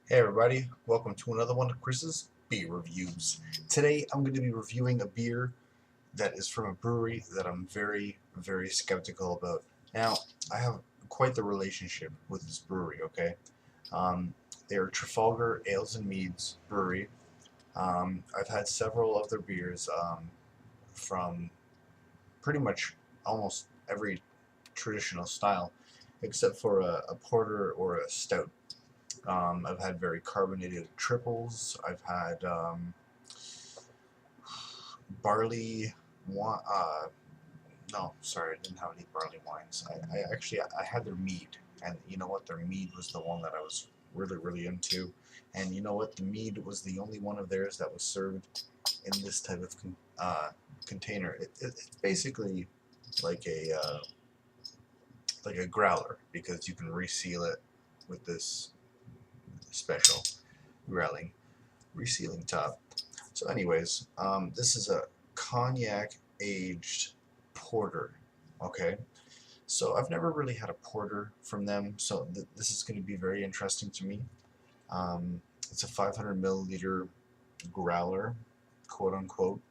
Hey everybody, welcome to another one of Chris's beer reviews. Today I'm going to be reviewing a beer that is from a brewery that I'm very skeptical about. Now, I have quite the relationship with this brewery, okay? They're Trafalgar Ales and Meads Brewery. I've had several of their beers from pretty much almost every traditional style, except for a porter or a stout. I've had very carbonated triples. I've had barley wine. No, sorry, I didn't have any barley wines. I actually I had their mead, and you know what? Their mead was the one that I was really into. And you know what? The mead was the only one of theirs that was served in this type of container. It's basically like a growler because you can reseal it with this special growling resealing top. So anyways, this is a cognac aged porter. Okay, so I've never really had a porter from them, so this is going to be very interesting to me. It's a 500 milliliter growler, quote unquote.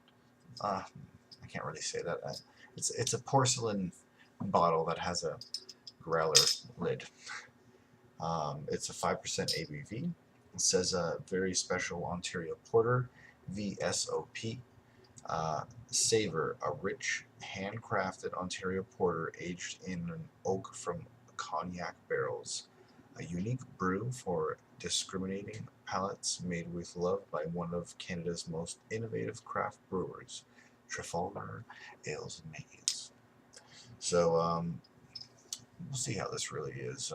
I can't really say that. It's a porcelain bottle that has a growler lid. It's a 5% ABV. It says a very special Ontario Porter, VSOP. Savor, a rich, handcrafted Ontario Porter aged in an oak from cognac barrels. A unique brew for discriminating palates made with love by one of Canada's most innovative craft brewers, Trafalgar Ales and Meads. So, we'll see how this really is.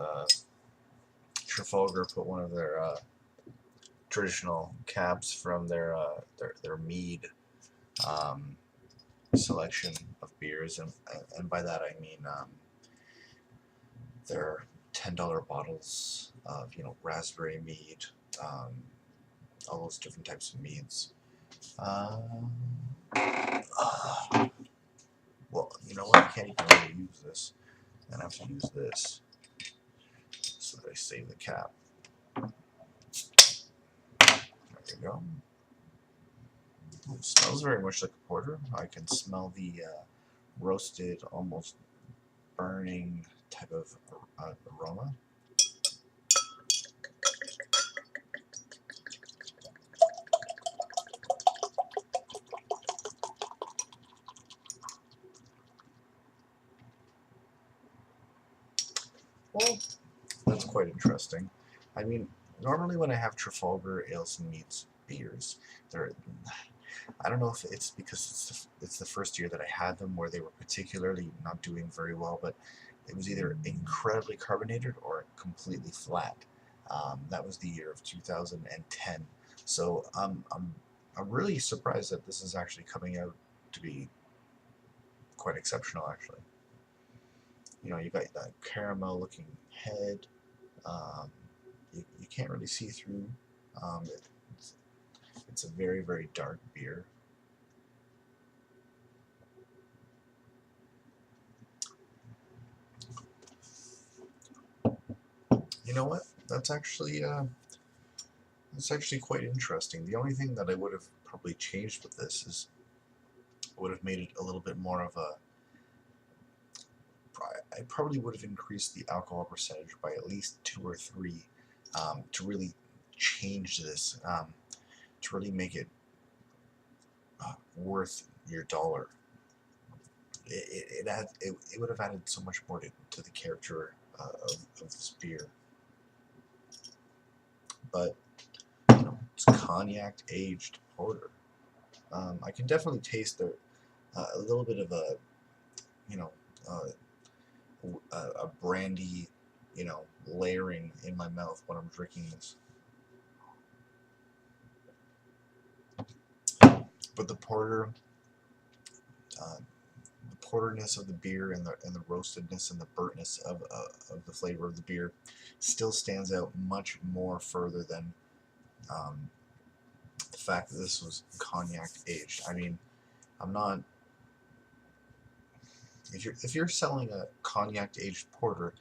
Trafalgar put one of their traditional caps from their mead um, selection of beers, and by that I mean their $10 bottles of raspberry mead, um, all those different types of meads. Um, well, you know what? I can't even really use this. I'm gonna have to use this so that I save the cap. There you go. It smells very much like a porter. I can smell the roasted, almost burning type of aroma. Well, that's quite interesting. I mean, normally when I have Trafalgar Ales and Meads beers, they're I don't know if it's because it's the first year that I had them where they were particularly not doing very well, but it was either incredibly carbonated or completely flat. That was the year of 2010. So I'm really surprised that this is actually coming out to be quite exceptional, actually. You got that caramel looking head. Um, you can't really see through. Um, it's, it's a very dark beer. You know what? That's actually quite interesting. The only thing that I would have probably changed with this is would have made it a little bit more of a. I probably would have increased the alcohol percentage by at least 2 or 3 to really change this, to really make it worth your dollar. It would have added so much more to the character of this beer. But it's cognac aged porter. I can definitely taste a little bit of you know uh, a brandy layering in my mouth when I'm drinking this. But uh, the porterness of the beer and the roastedness and the burntness of the flavor of the beer still stands out much more further than um, the fact that this was cognac aged. I mean, I'm not. If you're selling a cognac aged porter,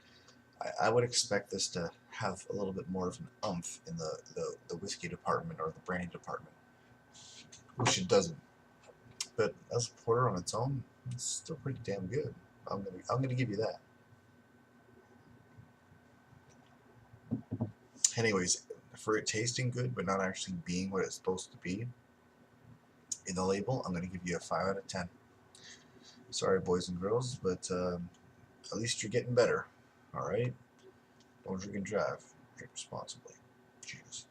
I would expect this to have a little bit more of an umph in the whiskey department or the brandy department, which it doesn't. But as a porter on its own, it's still pretty damn good. I'm gonna give you that. Anyways, for it tasting good but not actually being what it's supposed to be in the label, I'm gonna give you a 5 out of 10. Sorry, boys and girls, but at least you're getting better. All right, don't drink and drive. Drink responsibly. Cheers.